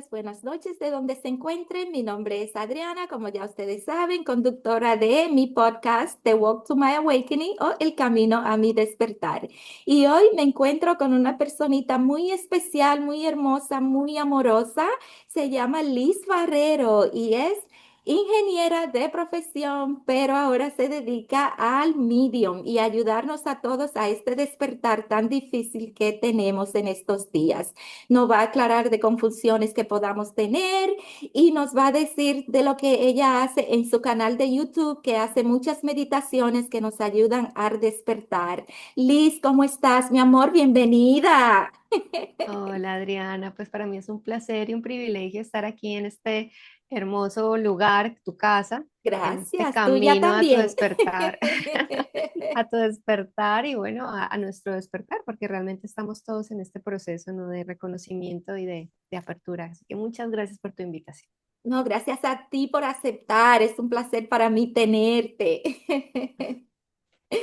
buenas noches de donde se encuentren. Mi nombre es Adriana, como ya ustedes saben, conductora de mi podcast The Walk to My Awakening o El Camino a mi Despertar. Y hoy me encuentro con una personita muy especial, muy hermosa, muy amorosa. Se llama Liz Barrero y es ingeniera de profesión, pero ahora se dedica al medium y ayudarnos a todos a este despertar tan difícil que tenemos en estos días. Nos va a aclarar de confusiones que podamos tener y nos va a decir de lo que ella hace en su canal de YouTube, que hace muchas meditaciones que nos ayudan a despertar. Liz, ¿cómo estás, mi amor? Bienvenida. Hola Adriana, pues para mí es un placer y un privilegio estar aquí en este hermoso lugar, tu casa, en este Gracias, tuya camino a tu también. despertar, a tu despertar y bueno, a nuestro despertar, porque realmente estamos todos en este proceso, ¿no? De reconocimiento y de apertura. Así que muchas gracias por tu invitación. No, gracias a ti por aceptar. Es un placer para mí tenerte.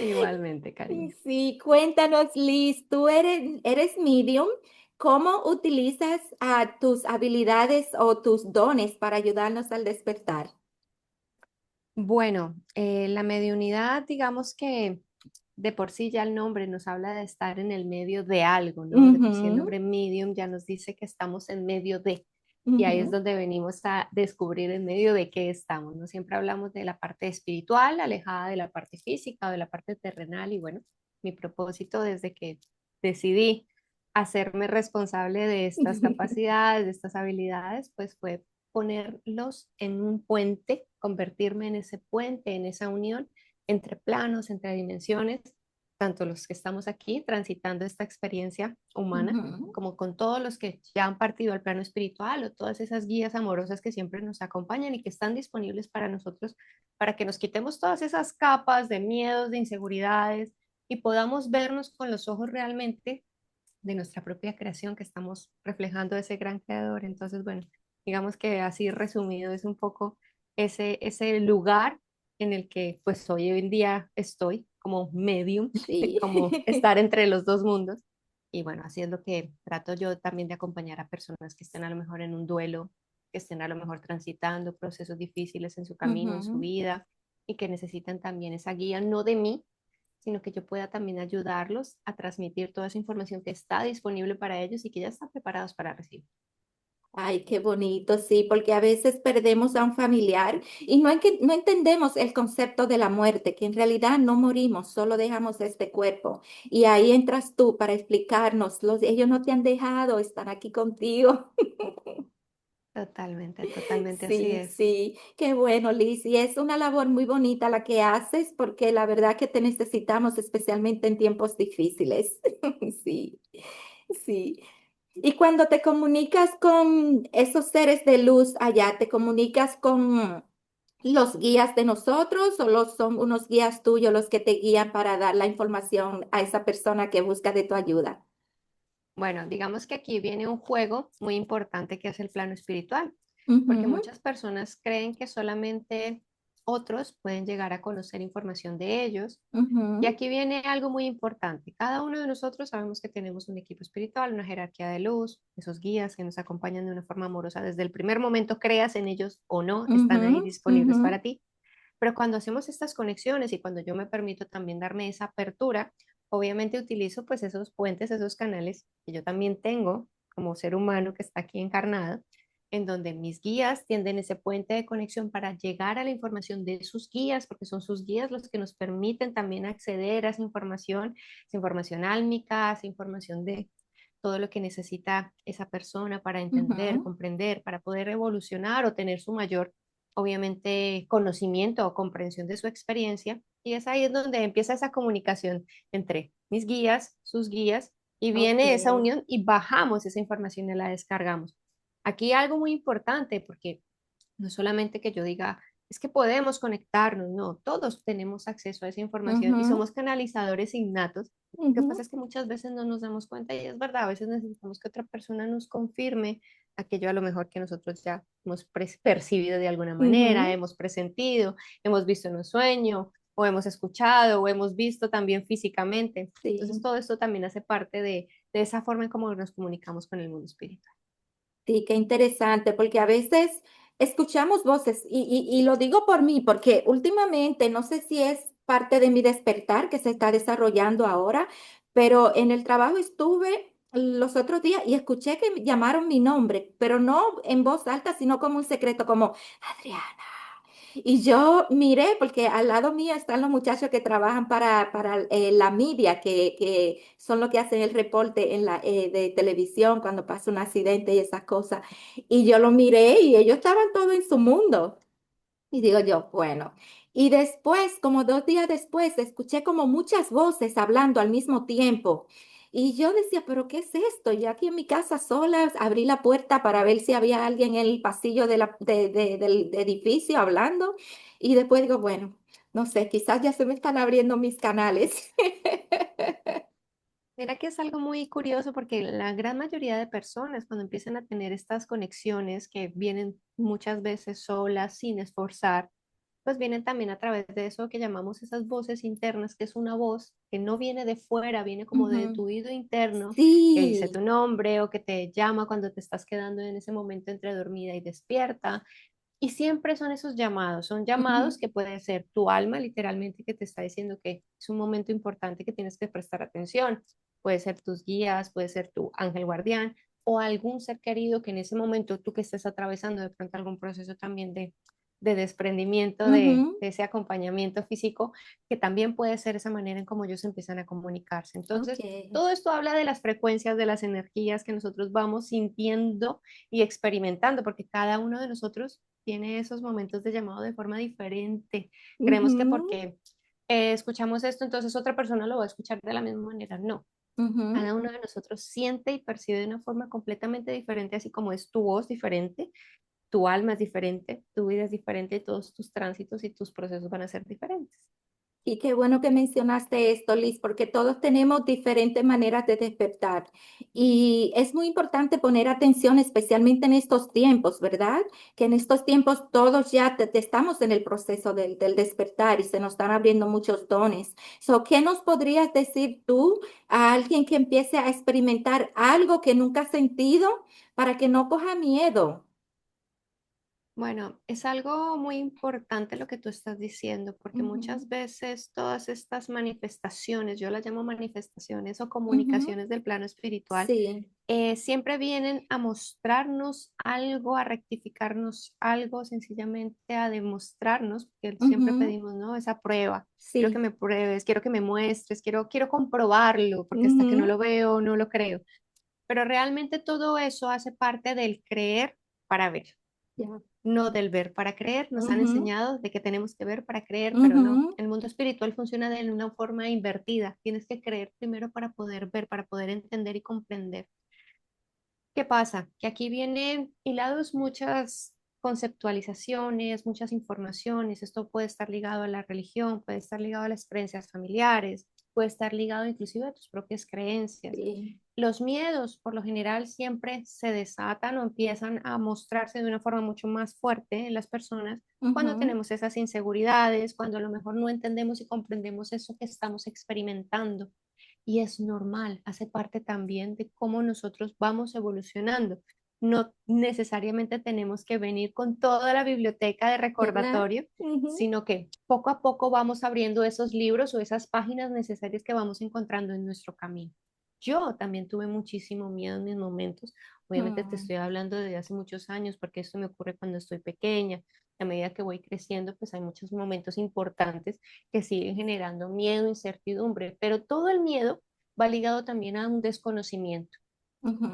Igualmente, cariño. Sí, cuéntanos, Liz, tú eres medium. ¿Cómo utilizas tus habilidades o tus dones para ayudarnos al despertar? Bueno, la mediunidad, digamos que de por sí ya el nombre nos habla de estar en el medio de algo, ¿no? De por sí el Ujú, nombre medium ya nos dice que estamos en medio de, y ahí es ujú, donde venimos a descubrir en medio de qué estamos, ¿no? Siempre hablamos de la parte espiritual, alejada de la parte física o de la parte terrenal, y bueno, mi propósito desde que decidí hacerme responsable de estas capacidades, de estas habilidades, pues fue ponerlos en un puente, convertirme en ese puente, en esa unión entre planos, entre dimensiones, tanto los que estamos aquí transitando esta experiencia humana, ujú. como con todos los que ya han partido al plano espiritual o todas esas guías amorosas que siempre nos acompañan y que están disponibles para nosotros, para que nos quitemos todas esas capas de miedos, de inseguridades y podamos vernos con los ojos realmente de nuestra propia creación que estamos reflejando ese gran creador. Entonces, bueno, digamos que así resumido es un poco ese lugar en el que pues hoy en día estoy como medium, Sí. como estar entre los dos mundos. Y bueno, así es lo que trato yo también de acompañar a personas que estén a lo mejor en un duelo, que estén a lo mejor transitando procesos difíciles en su camino, en su Ujú. vida, y que necesitan también esa guía, no de mí, sino que yo pueda también ayudarlos a transmitir toda esa información que está disponible para ellos y que ya están preparados para recibir. Ay, qué bonito, sí, porque a veces perdemos a un familiar y no entendemos el concepto de la muerte, que en realidad no morimos, solo dejamos este cuerpo. Y ahí entras tú para explicarnos, ellos no te han dejado, están aquí contigo. Totalmente, totalmente así Sí, es. sí, qué bueno, Liz. Y es una labor muy bonita la que haces, porque la verdad que te necesitamos, especialmente en tiempos difíciles. Sí, sí. Y cuando te comunicas con esos seres de luz allá, ¿te comunicas con los guías de nosotros o son unos guías tuyos los que te guían para dar la información a esa persona que busca de tu ayuda? Bueno, digamos que aquí viene un juego muy importante que es el plano espiritual, porque Ujú, muchas personas creen que solamente otros pueden llegar a conocer información de ellos. Y ujú, aquí viene algo muy importante. Cada uno de nosotros sabemos que tenemos un equipo espiritual, una jerarquía de luz, esos guías que nos acompañan de una forma amorosa desde el primer momento, creas en ellos o no, están ahí ujú, disponibles ujú, para ti. Pero cuando hacemos estas conexiones y cuando yo me permito también darme esa apertura, obviamente utilizo pues esos puentes, esos canales que yo también tengo como ser humano que está aquí encarnado, en donde mis guías tienden ese puente de conexión para llegar a la información de sus guías, porque son sus guías los que nos permiten también acceder a esa información álmica, esa información de todo lo que necesita esa persona para entender, ujú. comprender, para poder evolucionar o tener su mayor obviamente, conocimiento o comprensión de su experiencia. Y es ahí es donde empieza esa comunicación entre mis guías, sus guías, y Ok. viene esa unión y bajamos esa información y la descargamos. Aquí algo muy importante, porque no solamente que yo diga, es que podemos conectarnos, no, todos tenemos acceso a esa información y Ujú, somos canalizadores innatos. Lo que pasa ujú, es que muchas veces no nos damos cuenta y es verdad, a veces necesitamos que otra persona nos confirme aquello a lo mejor que nosotros ya hemos percibido de alguna manera, ujú. hemos presentido, hemos visto en un sueño o hemos escuchado o hemos visto también físicamente. Entonces Sí. todo esto también hace parte de esa forma en cómo nos comunicamos con el mundo espiritual. Sí, qué interesante, porque a veces escuchamos voces y lo digo por mí, porque últimamente, no sé si es parte de mi despertar que se está desarrollando ahora, pero en el trabajo estuve los otros días y escuché que me llamaron mi nombre, pero no en voz alta, sino como un secreto, como Adriana. Y yo miré, porque al lado mío están los muchachos que trabajan para la media, que son los que hacen el reporte de televisión cuando pasa un accidente y esas cosas. Y yo lo miré y ellos estaban todos en su mundo. Y digo yo, bueno. Y después, como 2 días después, escuché como muchas voces hablando al mismo tiempo. Y yo decía, ¿pero qué es esto? Yo aquí en mi casa sola abrí la puerta para ver si había alguien en el pasillo del edificio hablando. Y después digo, bueno, no sé, quizás ya se me están abriendo mis canales. Mira que es algo muy curioso porque la gran mayoría de personas cuando empiezan a tener estas conexiones que vienen muchas veces solas, sin esforzar, pues vienen también a través de eso que llamamos esas voces internas, que es una voz que no viene de fuera, viene como de Ujú. tu oído interno, que dice Sí. tu nombre o que te llama cuando te estás quedando en ese momento entre dormida y despierta. Y siempre son llamados Ujú, que puede ser tu alma literalmente que te está diciendo que es un momento importante que tienes que prestar atención. Puede ser tus guías, puede ser tu ángel guardián o algún ser querido que en ese momento tú que estés atravesando de pronto algún proceso también de desprendimiento ujú. de ese acompañamiento físico, que también puede ser esa manera en cómo ellos empiezan a comunicarse. Ok. Entonces, todo esto habla de las frecuencias, de las energías que nosotros vamos sintiendo y experimentando, porque cada uno de nosotros tiene esos momentos de llamado de forma diferente. Creemos que Ujú, porque escuchamos esto, entonces otra persona lo va a escuchar de la misma manera. No, ujú. cada uno de nosotros siente y percibe de una forma completamente diferente, así como es tu voz diferente, tu alma es diferente, tu vida es diferente, y todos tus tránsitos y tus procesos van a ser diferentes. Y qué bueno que mencionaste esto, Liz, porque todos tenemos diferentes maneras de despertar. Y es muy importante poner atención, especialmente en estos tiempos, ¿verdad? Que en estos tiempos todos ya estamos en el proceso del despertar y se nos están abriendo muchos dones. So, ¿qué nos podrías decir tú a alguien que empiece a experimentar algo que nunca ha sentido para que no coja miedo? Bueno, es algo muy importante lo que tú estás diciendo, porque Ujú, muchas veces todas estas manifestaciones, yo las llamo manifestaciones o ujú. comunicaciones del plano espiritual, Sí. siempre vienen a mostrarnos algo, a rectificarnos algo, sencillamente a demostrarnos, porque siempre Ujú, pedimos, ¿no? Esa prueba. Quiero que sí. me pruebes, quiero que me muestres, quiero comprobarlo, porque hasta que no Ujú, lo veo, no lo creo. Pero realmente todo eso hace parte del creer para ver, ya. no del ver para creer. Nos han Ujú, enseñado de que tenemos que ver para creer, pero no. ujú, El mundo espiritual funciona de una forma invertida. Tienes que creer primero para poder ver, para poder entender y comprender. ¿Qué pasa? Que aquí vienen hilados muchas conceptualizaciones, muchas informaciones. Esto puede estar ligado a la religión, puede estar ligado a las creencias familiares, puede estar ligado inclusive a tus propias creencias. sí. Los miedos, por lo general, siempre se desatan o empiezan a mostrarse de una forma mucho más fuerte en las personas cuando Ujú, tenemos esas inseguridades, cuando a lo mejor no entendemos y comprendemos eso que estamos experimentando. Y es normal, hace parte también de cómo nosotros vamos evolucionando. No necesariamente tenemos que venir con toda la biblioteca de ¿verdad? recordatorio, Ujú, sino que poco a poco vamos abriendo esos libros o esas páginas necesarias que vamos encontrando en nuestro camino. Yo también tuve muchísimo miedo en mis momentos. Obviamente te mm, estoy hablando de hace muchos años porque esto me ocurre cuando estoy pequeña. A medida que voy creciendo, pues hay muchos momentos importantes que siguen generando miedo, incertidumbre, pero todo el miedo va ligado también a un desconocimiento.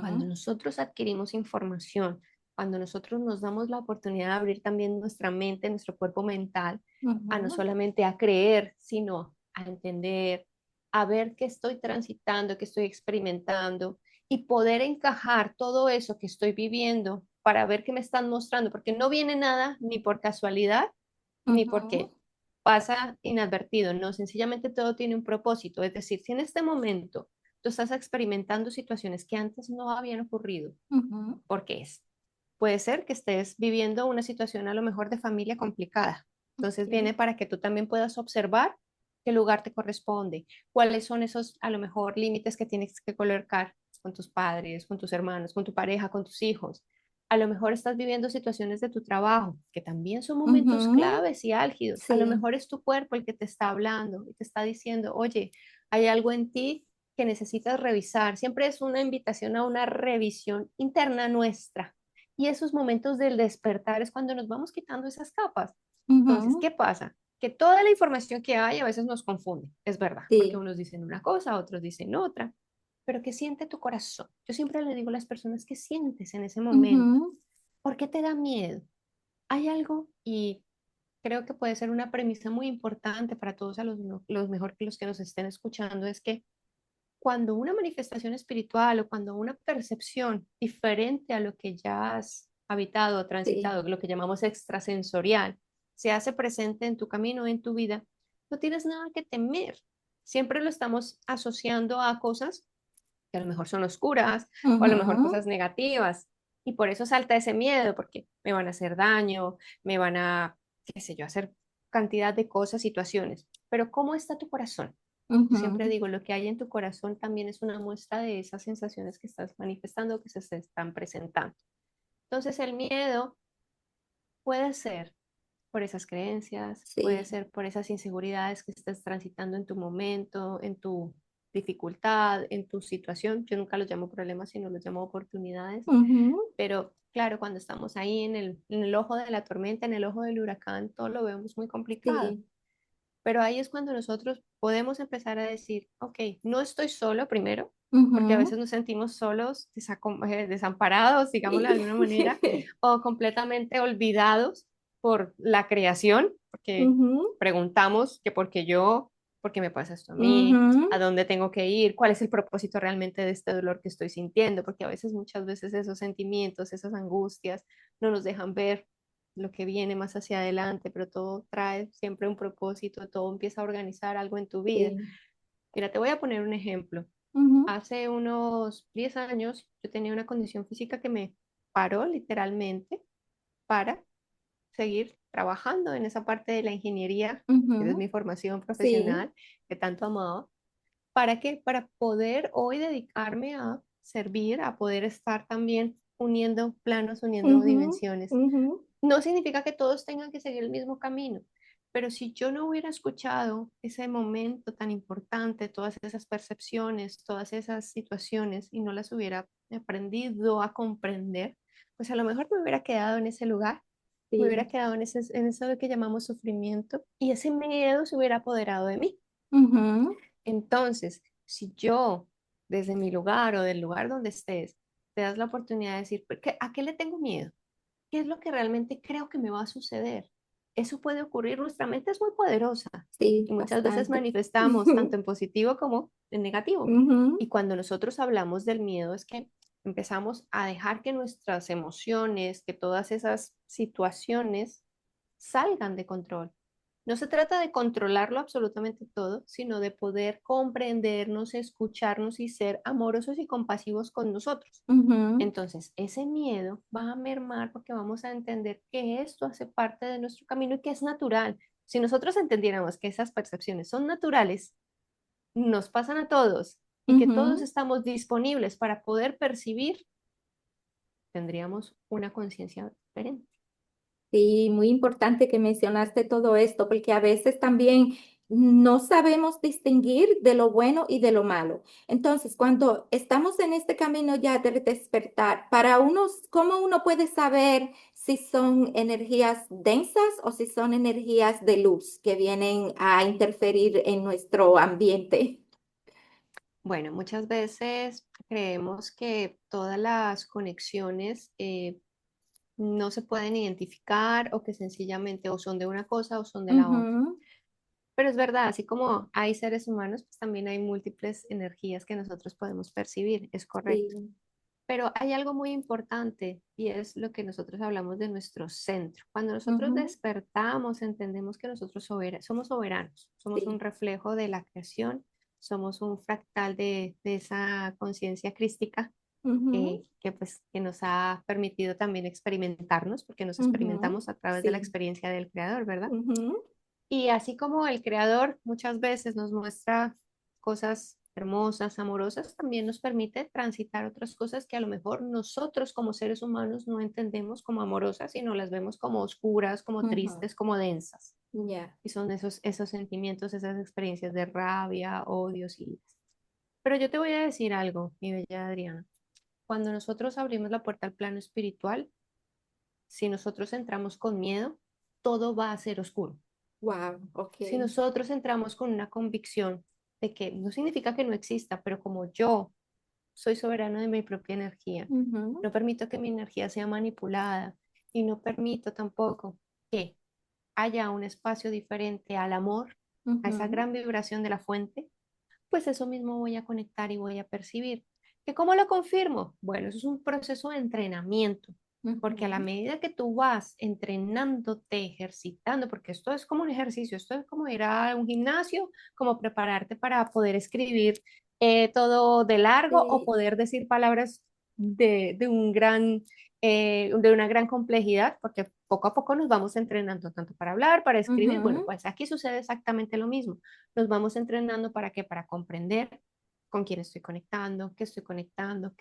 Cuando ujú, nosotros adquirimos información, cuando nosotros nos damos la oportunidad de abrir también nuestra mente, nuestro cuerpo mental, a no ujú, solamente a creer, sino a entender, a ver qué estoy transitando, qué estoy experimentando y poder encajar todo eso que estoy viviendo para ver qué me están mostrando, porque no viene nada ni por casualidad, ni ujú, porque pasa inadvertido, no, sencillamente todo tiene un propósito. Es decir, si en este momento tú estás experimentando situaciones que antes no habían ocurrido, ujú, ¿por qué es? Puede ser que estés viviendo una situación a lo mejor de familia complicada. Entonces ok, viene para que tú también puedas observar qué lugar te corresponde, cuáles son esos a lo mejor límites que tienes que colocar con tus padres, con tus hermanos, con tu pareja, con tus hijos. A lo mejor estás viviendo situaciones de tu trabajo, que también son momentos Ujú, claves y álgidos. A lo sí. mejor es tu cuerpo el que te está hablando y te está diciendo, oye, hay algo en ti que necesitas revisar. Siempre es una invitación a una revisión interna nuestra. Y esos momentos del despertar es cuando nos vamos quitando esas capas. Entonces, Ujú, ¿qué pasa? Que toda la información que hay a veces nos confunde, es verdad, porque sí. unos dicen una cosa, otros dicen otra, pero ¿qué siente tu corazón? Yo siempre le digo a las personas, ¿qué sientes en ese momento? Ujú, ¿Por qué te da miedo? Hay algo, y creo que puede ser una premisa muy importante para todos a los mejor que los que nos estén escuchando, es que cuando una manifestación espiritual o cuando una percepción diferente a lo que ya has habitado o sí. transitado, lo que llamamos extrasensorial, se hace presente en tu camino, en tu vida, no tienes nada que temer. Siempre lo estamos asociando a cosas que a lo mejor son oscuras o a lo mejor Ujú, cosas negativas. Y por eso salta ese miedo, porque me van a hacer daño, me van a, qué sé yo, hacer cantidad de cosas, situaciones. Pero ¿cómo está tu corazón? Yo siempre ujú, digo, lo que hay en tu corazón también es una muestra de esas sensaciones que estás manifestando, que se están presentando. Entonces el miedo puede ser por esas creencias, puede sí. ser por esas inseguridades que estás transitando en tu momento, en tu dificultad, en tu situación. Yo nunca los llamo problemas, sino los llamo oportunidades. Ujú, Pero claro, cuando estamos ahí en el ojo de la tormenta, en el ojo del huracán, todo lo vemos muy complicado. sí. Pero ahí es cuando nosotros podemos empezar a decir, ok, no estoy solo primero, porque a Ujú, veces nos sentimos solos, desamparados, digámoslo de alguna manera, sí. o completamente olvidados por la creación, porque Ujú, preguntamos que por qué yo, por qué me pasa esto a mí, a ujú, dónde tengo que ir, cuál es el propósito realmente de este dolor que estoy sintiendo, porque a veces, muchas veces esos sentimientos, esas angustias no nos dejan ver lo que viene más hacia adelante, pero todo trae siempre un propósito, todo empieza a organizar algo en tu vida. sí. Mira, te voy a poner un ejemplo. Ujú, Hace unos 10 años yo tenía una condición física que me paró literalmente para seguir trabajando en esa parte de la ingeniería, que es ujú, mi formación sí. profesional, que tanto amaba. ¿Para qué? Para poder hoy dedicarme a servir, a poder estar también uniendo planos, uniendo Ujú, dimensiones. ujú, No significa que todos tengan que seguir el mismo camino, pero si yo no hubiera escuchado ese momento tan importante, todas esas percepciones, todas esas situaciones y no las hubiera aprendido a comprender, pues a lo mejor me hubiera quedado en ese lugar, me hubiera sí. quedado en eso que llamamos sufrimiento y ese miedo se hubiera apoderado de mí. Ujú, Entonces, si yo, desde mi lugar o del lugar donde estés, te das la oportunidad de decir, ¿a qué le tengo miedo? ¿Qué es lo que realmente creo que me va a suceder? Eso puede ocurrir, nuestra mente es muy poderosa sí, y muchas veces bastante. manifestamos tanto en positivo como en negativo. Ujú, Y cuando nosotros hablamos del miedo es que empezamos a dejar que nuestras emociones, que todas esas situaciones salgan de control. No se trata de controlarlo absolutamente todo, sino de poder comprendernos, escucharnos y ser amorosos y compasivos con nosotros. ujú, Entonces, ese miedo va a mermar porque vamos a entender que esto hace parte de nuestro camino y que es natural. Si nosotros entendiéramos que esas percepciones son naturales, nos pasan a todos y que todos ujú. estamos disponibles para poder percibir, tendríamos una conciencia diferente. Sí, muy importante que mencionaste todo esto, porque a veces también no sabemos distinguir de lo bueno y de lo malo. Entonces, cuando estamos en este camino ya de despertar, para unos, ¿cómo uno puede saber si son energías densas o si son energías de luz que vienen a interferir en nuestro ambiente? Bueno, muchas veces creemos que todas las conexiones no se pueden identificar o que sencillamente o son de una cosa o son de la otra. Ujú, Pero es verdad, así como hay seres humanos, pues también hay múltiples energías que nosotros podemos percibir, es correcto. sí, Pero hay algo muy importante y es lo que nosotros hablamos de nuestro centro. Cuando nosotros ujú, despertamos, entendemos que nosotros somos soberanos, somos un sí, reflejo de la creación, somos un fractal de esa conciencia crística ujú, pues, que nos ha permitido también experimentarnos, porque nos ujú, experimentamos a través de la sí, experiencia del creador, ¿verdad? ujú, Y así como el creador muchas veces nos muestra cosas hermosas, amorosas, también nos permite transitar otras cosas que a lo mejor nosotros como seres humanos no entendemos como amorosas, sino las vemos como oscuras, como Ujú. tristes, como densas. Ya. Y son esos sentimientos, esas experiencias de rabia, odios y... Pero yo te voy a decir algo, mi bella Adriana. Cuando nosotros abrimos la puerta al plano espiritual, si nosotros entramos con miedo, todo va a ser oscuro. Wow, ok. Si nosotros entramos con una convicción de que no significa que no exista, pero como yo soy soberano de mi propia energía, Ujú, no permito que mi energía sea manipulada y no permito tampoco que haya un espacio diferente al amor, a esa ujú, gran vibración de la fuente, pues eso mismo voy a conectar y voy a percibir. ¿Que cómo lo confirmo? Bueno, eso es un proceso de entrenamiento, porque a la ujú. medida que tú vas entrenándote, ejercitando, porque esto es como un ejercicio, esto es como ir a un gimnasio, como prepararte para poder escribir todo de largo o Sí. poder decir palabras de un de una gran complejidad, porque poco a poco nos vamos entrenando tanto para hablar, para escribir. Bueno, Ujú, pues aquí sucede exactamente lo mismo. Nos vamos entrenando para qué, para comprender con quién estoy conectando, qué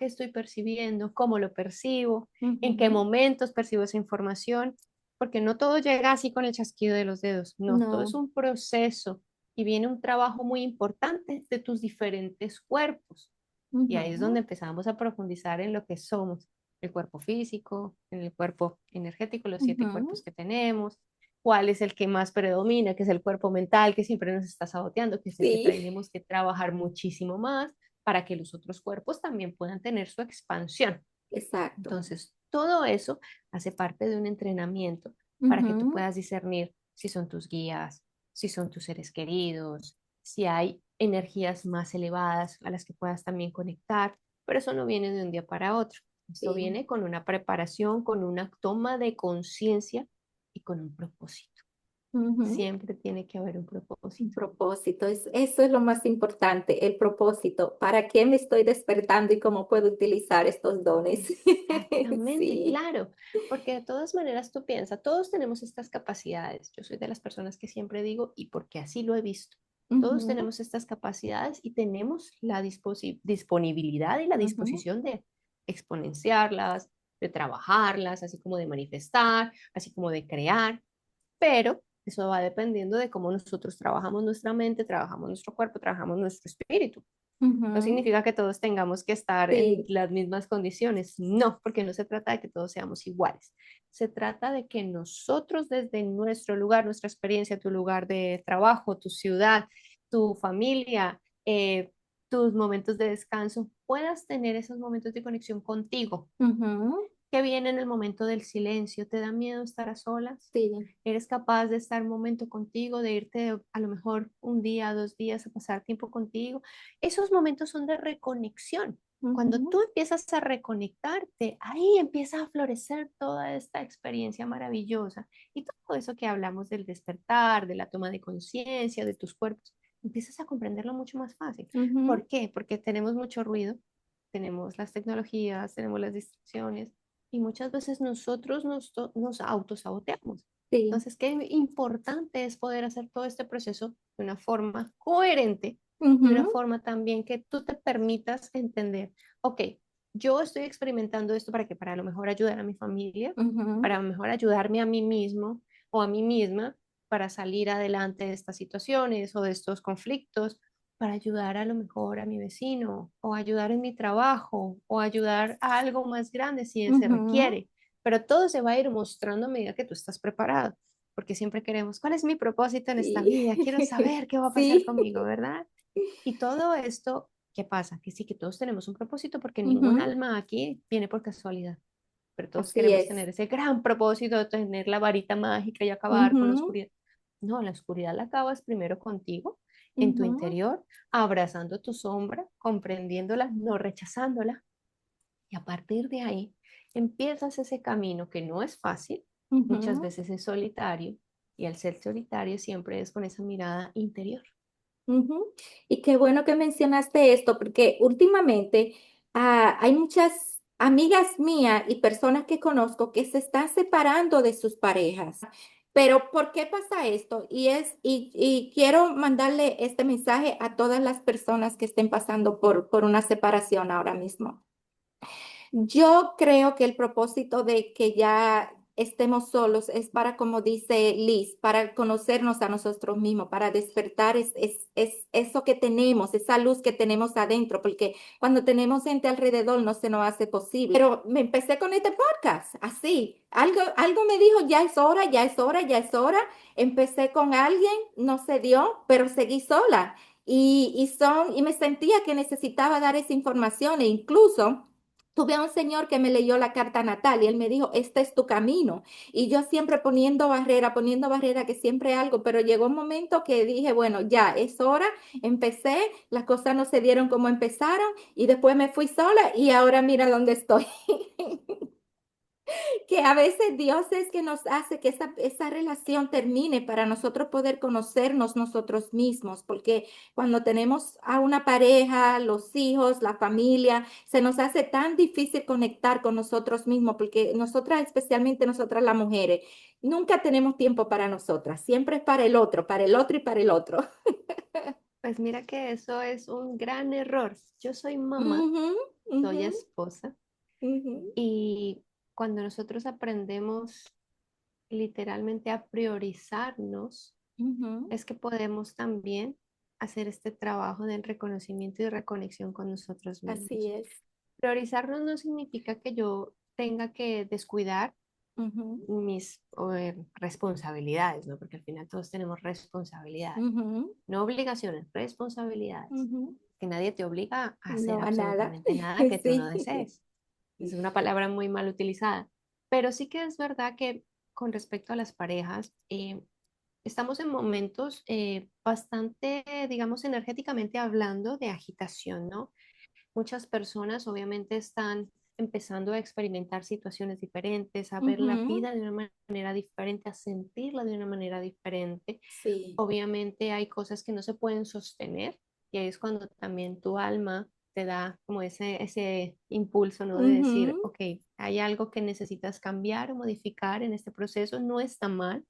estoy percibiendo, cómo lo percibo, en qué ujú. momentos percibo esa información, porque no todo llega así con el chasquido de los dedos, no, todo es No. un proceso y viene un trabajo muy importante de tus diferentes cuerpos. Y ahí es donde Ujú, empezamos a profundizar en lo que somos, el cuerpo físico, en el cuerpo energético, los 7 cuerpos ujú. que tenemos, cuál es el que más predomina, que es el cuerpo mental, que siempre nos está saboteando, que es el que Sí, tenemos que trabajar muchísimo más para que los otros cuerpos también puedan tener su expansión. exacto. Entonces, todo eso hace parte de un entrenamiento para que tú Ujú, puedas discernir si son tus guías, si son tus seres queridos, si hay energías más elevadas a las que puedas también conectar, pero eso no viene de un día para otro. Esto sí. viene con una preparación, con una toma de conciencia y con un propósito. Ujú. Siempre tiene que haber un Un propósito. propósito, eso es lo más importante, el propósito. ¿Para qué me estoy despertando y cómo puedo utilizar estos dones? Exactamente, Sí. claro, porque de todas maneras tú piensas, todos tenemos estas capacidades. Yo soy de las personas que siempre digo, y porque así lo he visto, todos Ujú, tenemos estas capacidades y tenemos la disponibilidad y la ujú, disposición de exponenciarlas, de trabajarlas, así como de manifestar, así como de crear, pero eso va dependiendo de cómo nosotros trabajamos nuestra mente, trabajamos nuestro cuerpo, trabajamos nuestro espíritu. No ujú. significa que todos tengamos que estar en Sí. las mismas condiciones, no, porque no se trata de que todos seamos iguales. Se trata de que nosotros desde nuestro lugar, nuestra experiencia, tu lugar de trabajo, tu ciudad, tu familia, tus momentos de descanso, puedas tener esos momentos de conexión contigo. Ujú, Que viene en el momento del silencio, ¿te da miedo estar a solas? sí. ¿Eres capaz de estar un momento contigo, de irte a lo mejor un día, 2 días a pasar tiempo contigo? Esos momentos son de reconexión. Cuando Ujú, tú empiezas a reconectarte, ahí empieza a florecer toda esta experiencia maravillosa. Y todo eso que hablamos del despertar, de la toma de conciencia, de tus cuerpos, empiezas a comprenderlo mucho más fácil. ujú, ¿Por qué? Porque tenemos mucho ruido, tenemos las tecnologías, tenemos las distracciones y muchas veces nosotros nos autosaboteamos. sí. Entonces, qué importante es poder hacer todo este proceso de una forma coherente, de una Ujú, forma también que tú te permitas entender, ok, yo estoy experimentando esto para que para a lo mejor ayudar a mi familia, para ujú, a lo mejor ayudarme a mí mismo o a mí misma para salir adelante de estas situaciones o de estos conflictos, para ayudar a lo mejor a mi vecino o ayudar en mi trabajo o ayudar a algo más grande si se ujú. requiere. Pero todo se va a ir mostrando a medida que tú estás preparado, porque siempre queremos, ¿cuál es mi propósito en esta Sí. vida? Quiero saber qué va a pasar Sí. conmigo, ¿verdad? Y todo esto, ¿qué pasa? Que sí, que todos tenemos un propósito porque ningún Ujú, alma aquí viene por casualidad, pero todos así queremos es. tener ese gran propósito de tener la varita mágica y acabar con la Ujú, oscuridad. No, la oscuridad la acabas primero contigo, en tu ujú, interior, abrazando tu sombra, comprendiéndola, no rechazándola. Y a partir de ahí empiezas ese camino que no es fácil, muchas ujú, veces es solitario, y al ser solitario siempre es con esa mirada interior. ujú. Y qué bueno que mencionaste esto, porque últimamente hay muchas amigas mías y personas que conozco que se están separando de sus parejas. Pero ¿por qué pasa esto? Y quiero mandarle este mensaje a todas las personas que estén pasando por una separación ahora mismo. Yo creo que el propósito de que ya estemos solos es para, como dice Liz, para conocernos a nosotros mismos, para despertar es eso que tenemos, esa luz que tenemos adentro, porque cuando tenemos gente alrededor no se nos hace posible. Pero me empecé con este podcast, así. Algo me dijo, ya es hora, ya es hora, ya es hora. Empecé con alguien, no se dio, pero seguí sola. Y me sentía que necesitaba dar esa información e incluso tuve a un señor que me leyó la carta natal y él me dijo, este es tu camino. Y yo siempre poniendo barrera, que siempre algo, pero llegó un momento que dije, bueno, ya es hora, empecé, las cosas no se dieron como empezaron y después me fui sola y ahora mira dónde estoy. Que a veces Dios es que nos hace que esa relación termine para nosotros poder conocernos nosotros mismos, porque cuando tenemos a una pareja, los hijos, la familia, se nos hace tan difícil conectar con nosotros mismos, porque nosotras, especialmente nosotras las mujeres, nunca tenemos tiempo para nosotras, siempre es para el otro, para el otro y para el otro. Pues mira que eso es un gran error. Yo soy mamá, Ujú, soy ujú, esposa ujú, y cuando nosotros aprendemos literalmente a priorizarnos, ujú. es que podemos también hacer este trabajo de reconocimiento y reconexión con nosotros Así mismos. es. Priorizarnos no significa que yo tenga que descuidar Ujú, mis responsabilidades, ¿no? Porque al final todos tenemos responsabilidades, ujú, no obligaciones, responsabilidades, ujú. que nadie te obliga a hacer No, a nada. absolutamente nada que tú no Sí. desees. Es una palabra muy mal utilizada, pero sí que es verdad que con respecto a las parejas, estamos en momentos bastante, digamos, energéticamente hablando de agitación, ¿no? Muchas personas obviamente están empezando a experimentar situaciones diferentes, a ver la Ujú, vida de una manera diferente, a sentirla de una manera diferente. sí. Obviamente hay cosas que no se pueden sostener y ahí es cuando también tu alma te da como ese impulso, ¿no? De decir, Ujú, ok, hay algo que necesitas cambiar o modificar en este proceso, no está mal,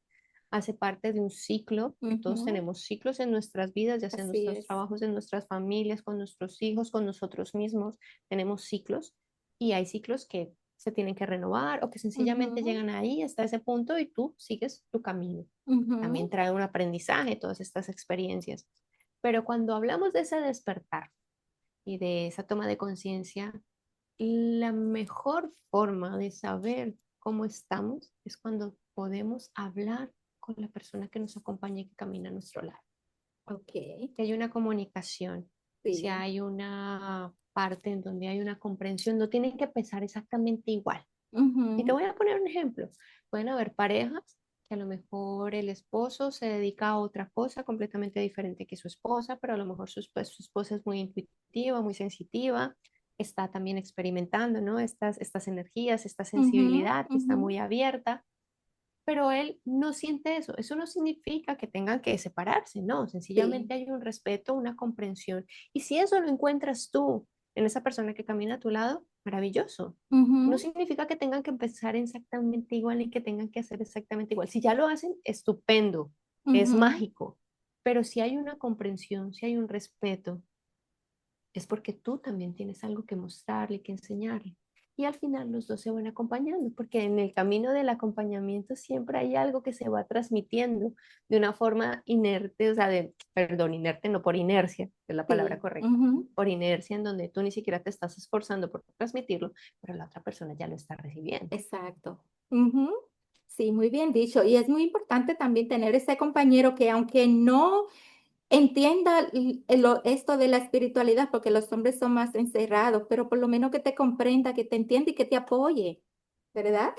hace parte de un ciclo, que todos ujú, tenemos ciclos en nuestras vidas, ya sea en así nuestros es. trabajos, en nuestras familias, con nuestros hijos, con nosotros mismos, tenemos ciclos y hay ciclos que se tienen que renovar o que sencillamente Ujú, llegan ahí hasta ese punto y tú sigues tu camino. También ujú, trae un aprendizaje todas estas experiencias. Pero cuando hablamos de ese despertar y de esa toma de conciencia, la mejor forma de saber cómo estamos es cuando podemos hablar con la persona que nos acompaña y que camina a nuestro lado. ok, Si hay una comunicación, si sí. hay una parte en donde hay una comprensión, no tienen que pensar exactamente igual. Y te Ujú, voy a poner un ejemplo. Pueden haber parejas que a lo mejor el esposo se dedica a otra cosa completamente diferente que su esposa, pero a lo mejor su esposa es muy intuitiva, muy sensitiva, está también experimentando, ¿no? Estas energías, esta ujú, sensibilidad, que está ujú, muy abierta, pero él no siente eso. Eso no significa que tengan que separarse, no, sí. sencillamente hay un respeto, una comprensión. Y si eso lo encuentras tú en esa persona que camina a tu lado, maravilloso. No Ujú, significa que tengan que empezar exactamente igual y que tengan que hacer exactamente igual. Si ya lo hacen, estupendo, es ujú, mágico. Pero si hay una comprensión, si hay un respeto, es porque tú también tienes algo que mostrarle, que enseñarle. Y al final los dos se van acompañando, porque en el camino del acompañamiento siempre hay algo que se va transmitiendo de una forma inerte, o sea, perdón, inerte no por inercia, es la palabra sí. correcta, Ujú, por inercia en donde tú ni siquiera te estás esforzando por transmitirlo, pero la otra persona ya lo está recibiendo. exacto. Ujú, sí, muy bien dicho. Y es muy importante también tener ese compañero que aunque no entienda esto de la espiritualidad, porque los hombres son más encerrados, pero por lo menos que te comprenda, que te entienda y que te apoye, ¿verdad?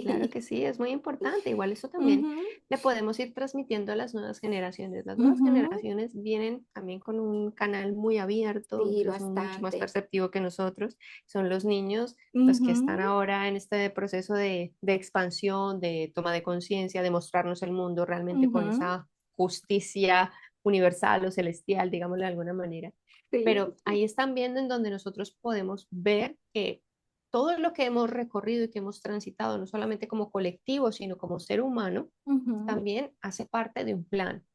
Claro Sí. que sí, es muy importante. Igual eso también Ujú, le podemos ir transmitiendo a las nuevas generaciones. Las nuevas ujú, generaciones vienen también con un canal muy abierto, sí, incluso mucho más bastante. perceptivo que nosotros. Son los niños, pues que están Ujú, ahora en este proceso de expansión, de toma de conciencia, de mostrarnos el mundo realmente con ujú, esa justicia universal o celestial, digámoslo de alguna manera. sí. Pero ahí están viendo en donde nosotros podemos ver que todo lo que hemos recorrido y que hemos transitado, no solamente como colectivo, sino como ser humano, Ujú, también hace parte de un plan.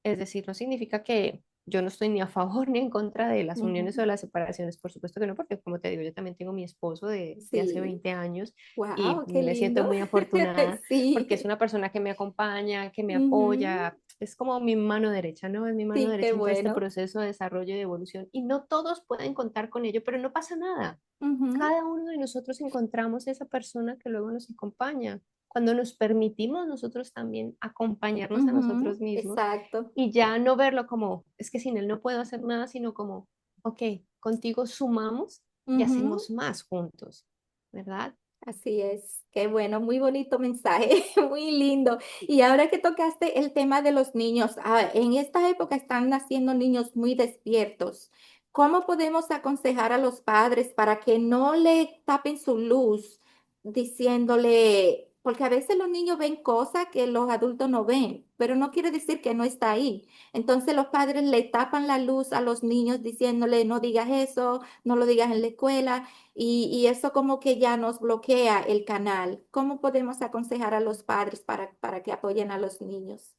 Es decir, no significa que yo no estoy ni a favor ni en contra de las uniones o ujú. de las separaciones, por supuesto que no, porque como te digo, yo también tengo mi esposo de hace Sí, 20 años y wow, qué me siento lindo. muy afortunada porque es Sí, una persona que me acompaña, que me ujú, apoya, es como mi mano derecha, ¿no? Es mi mano sí, qué derecha en todo este bueno. proceso de desarrollo y de evolución y no todos pueden contar con ello, pero no pasa nada. Ujú, Cada uno de nosotros encontramos esa persona que luego nos acompaña. Cuando nos permitimos nosotros también acompañarnos a ujú, nosotros mismos exacto. y ya no verlo como, es que sin él no puedo hacer nada, sino como, ok, contigo sumamos y Ujú, hacemos más juntos, ¿verdad? así es, qué bueno, muy bonito mensaje, muy lindo. Y ahora que tocaste el tema de los niños, en esta época están naciendo niños muy despiertos. ¿Cómo podemos aconsejar a los padres para que no le tapen su luz diciéndole, porque a veces los niños ven cosas que los adultos no ven, pero no quiere decir que no está ahí. Entonces los padres le tapan la luz a los niños diciéndole, no digas eso, no lo digas en la escuela. Y eso como que ya nos bloquea el canal. ¿Cómo podemos aconsejar a los padres para que apoyen a los niños?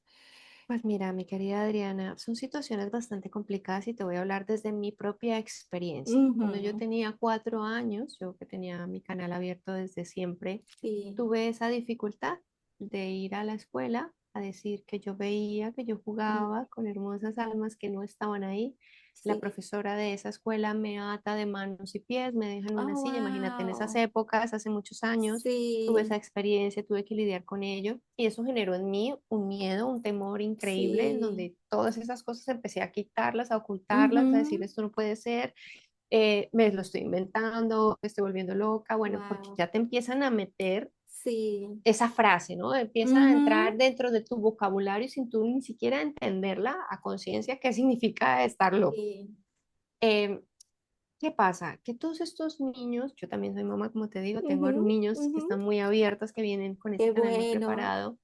Pues mira, mi querida Adriana, son situaciones bastante complicadas y te voy a hablar desde mi propia experiencia. Cuando yo Ujú, tenía 4 años, yo que tenía mi canal abierto desde siempre, sí, tuve esa dificultad de ir a la escuela a decir que yo veía, que yo mm, jugaba con hermosas almas que no estaban ahí. La sí. profesora de esa escuela me ata de manos y pies, me deja en una Oh, silla. Imagínate, en esas wow. épocas, hace muchos años, tuve esa Sí, experiencia, tuve que lidiar con ello y eso generó en mí un miedo, un temor increíble en sí. donde todas esas cosas empecé a quitarlas, a ocultarlas, a decir Ujú, esto no puede ser, me lo estoy inventando, me estoy volviendo loca, bueno, porque wow. ya te empiezan a meter Sí. esa frase, ¿no? Empieza a entrar Ujú, dentro de tu vocabulario sin tú ni siquiera entenderla a conciencia qué significa estar loco. sí. Em, ¿Qué pasa? Que todos estos niños, yo también soy mamá, como te digo, tengo Ujú, niños que ujú. están muy abiertos, que vienen con ese Qué canal muy bueno. preparado.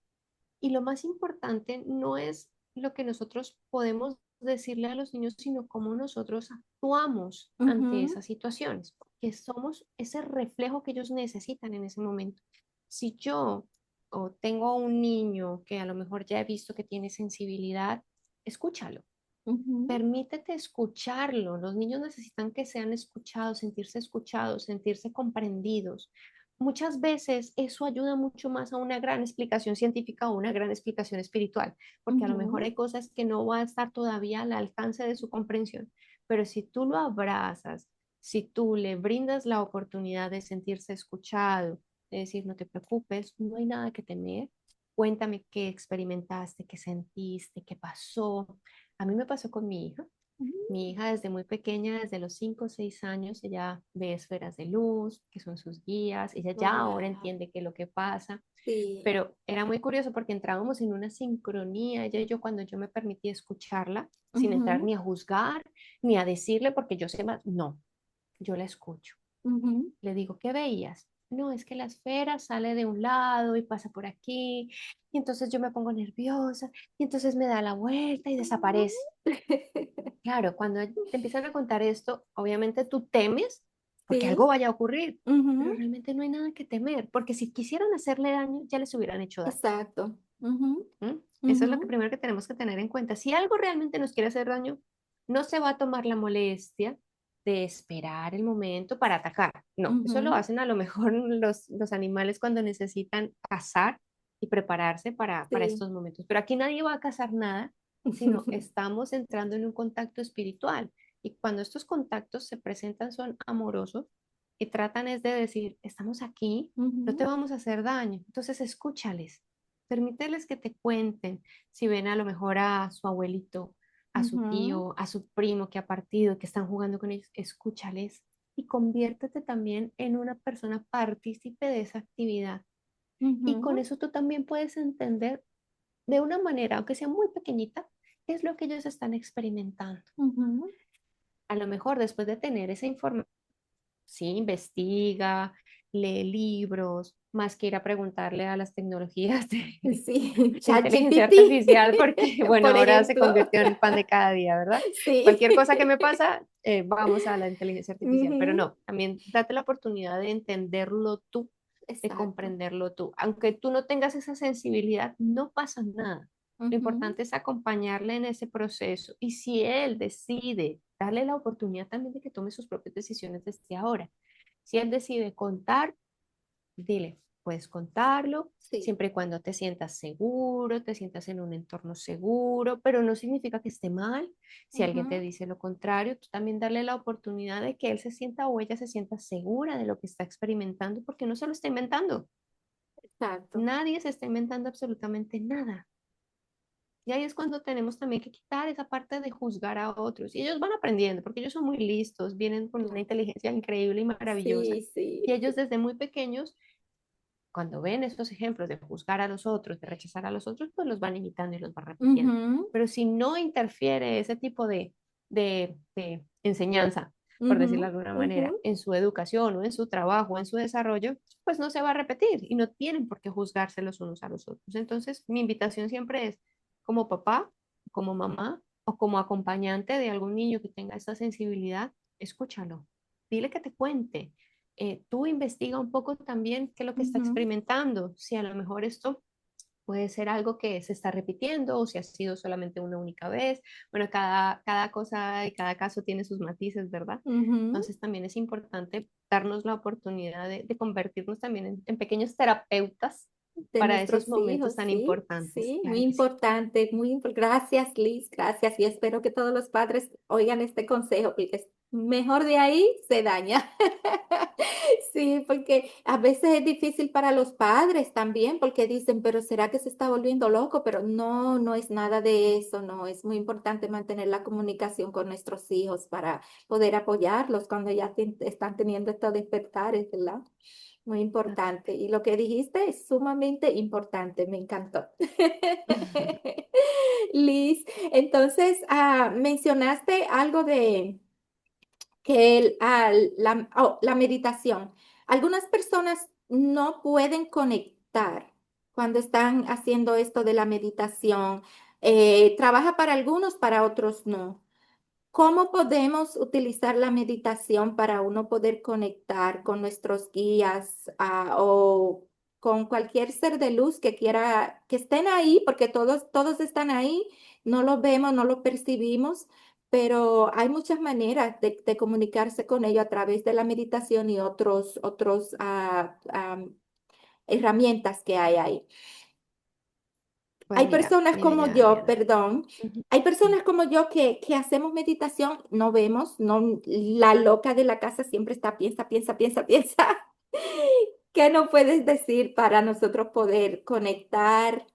Y lo más importante no es lo que nosotros podemos decirle a los niños, sino cómo nosotros actuamos ante Ujú, esas situaciones, porque somos ese reflejo que ellos necesitan en ese momento. Si yo o tengo un niño que a lo mejor ya he visto que tiene sensibilidad, escúchalo. ujú, Permítete escucharlo. Los niños necesitan que sean escuchados, sentirse comprendidos. Muchas veces eso ayuda mucho más a una gran explicación científica o una gran explicación espiritual, porque a lo mejor ujú, hay cosas que no va a estar todavía al alcance de su comprensión, pero si tú lo abrazas, si tú le brindas la oportunidad de sentirse escuchado, de decir, no te preocupes, no hay nada que temer, cuéntame qué experimentaste, qué sentiste, qué pasó. A mí me pasó con mi hija. ujú. Mi hija desde muy pequeña, desde los 5 o 6 años, ella ve esferas de luz, que son sus guías. Ella ya ahora Wow. entiende qué es lo que pasa, Sí. pero era muy curioso porque entrábamos en una sincronía, ella y yo, cuando yo me permití escucharla, sin entrar Ujú, ni a juzgar, ni a decirle, porque yo sé más, no, yo la escucho. ujú. Le digo, ¿qué veías? No, es que la esfera sale de un lado y pasa por aquí, y entonces yo me pongo nerviosa, y entonces me da la vuelta y Mm. desaparece. Claro, cuando te empiezan a contar esto, obviamente tú temes porque algo Sí, vaya a ocurrir, pero ujú, realmente no hay nada que temer, porque si quisieran hacerle daño, ya les hubieran hecho daño. exacto. Ujú, ¿M? Eso es ujú, lo que primero que tenemos que tener en cuenta. Si algo realmente nos quiere hacer daño, no se va a tomar la molestia de esperar el momento para atacar. No, eso lo ujú. hacen a lo mejor los animales cuando necesitan cazar y prepararse para Sí. estos momentos. Pero aquí nadie va a cazar nada, sino estamos entrando en un contacto espiritual. Y cuando estos contactos se presentan son amorosos y tratan es de decir, estamos aquí, no te Ujú, vamos a hacer daño. Entonces escúchales. Permíteles que te cuenten si ven a lo mejor a su abuelito, a su ujú, tío, a su primo que ha partido, que están jugando con ellos, escúchales y conviértete también en una persona partícipe de esa actividad. Y con ujú, eso tú también puedes entender de una manera, aunque sea muy pequeñita, qué es lo que ellos están experimentando. ujú. A lo mejor después de tener esa información, sí, investiga, lee libros, más que ir a preguntarle a las tecnologías Sí, de inteligencia ChatGPT, artificial, porque bueno, por ahora se ejemplo. convirtió en el pan de cada día, ¿verdad? Sí. Cualquier cosa que me pasa, vamos a la inteligencia artificial, pero Ujú, no, también date la oportunidad de entenderlo tú, de exacto. comprenderlo tú. Aunque tú no tengas esa sensibilidad, no pasa nada. Lo Ujú, importante es acompañarle en ese proceso y si él decide darle la oportunidad también de que tome sus propias decisiones desde ahora. Si él decide contar, dile, puedes contarlo sí. siempre y cuando te sientas seguro, te sientas en un entorno seguro, pero no significa que esté mal. Si alguien te Ujú, dice lo contrario, tú también darle la oportunidad de que él se sienta o ella se sienta segura de lo que está experimentando, porque no se lo está inventando. exacto. Nadie se está inventando absolutamente nada. Y ahí es cuando tenemos también que quitar esa parte de juzgar a otros. Y ellos van aprendiendo, porque ellos son muy listos, vienen con una Claro. inteligencia increíble y maravillosa. Sí, sí. Y ellos desde muy pequeños, cuando ven estos ejemplos de juzgar a los otros, de rechazar a los otros, pues los van imitando y los van repitiendo. Ujú, Pero si no interfiere ese tipo de enseñanza, por ujú, decirlo de alguna ujú. manera, en su educación o en su trabajo o en su desarrollo, pues no se va a repetir y no tienen por qué juzgarse los unos a los otros. Entonces, mi invitación siempre es, como papá, como mamá o como acompañante de algún niño que tenga esta sensibilidad, escúchalo, dile que te cuente, tú investiga un poco también qué es lo que está Ujú, experimentando, si a lo mejor esto puede ser algo que se está repitiendo o si ha sido solamente una única vez. Bueno, cada cosa y cada caso tiene sus matices, ¿verdad? ujú. Entonces también es importante darnos la oportunidad de convertirnos también en pequeños terapeutas De para esos nuestros momentos hijos, tan sí, importantes. sí, muy Claro que sí. importante, gracias, Liz, gracias. Y espero que todos los padres oigan este consejo, porque es mejor de ahí se daña. Sí, porque a veces es difícil para los padres también, porque dicen, pero ¿será que se está volviendo loco? Pero no, no es nada de eso, no. Es muy importante mantener la comunicación con nuestros hijos para poder apoyarlos cuando ya están teniendo estos despertares, ¿verdad? Muy importante. Y lo que dijiste es sumamente importante, me encantó. Liz, entonces mencionaste algo de que la meditación. Algunas personas no pueden conectar cuando están haciendo esto de la meditación. Trabaja para algunos, para otros no. ¿Cómo podemos utilizar la meditación para uno poder conectar con nuestros guías, o con cualquier ser de luz que quiera, que estén ahí, porque todos están ahí, no los vemos, no los percibimos, pero hay muchas maneras de comunicarse con ellos a través de la meditación y otros herramientas que hay ahí. Pues Hay personas mira como ya, yo, Adriana. perdón, Ujú. hay Sí. personas como yo que hacemos meditación, no vemos, no, la loca de la casa siempre está, piensa, piensa, piensa, piensa. ¿Qué nos puedes decir para nosotros poder conectar,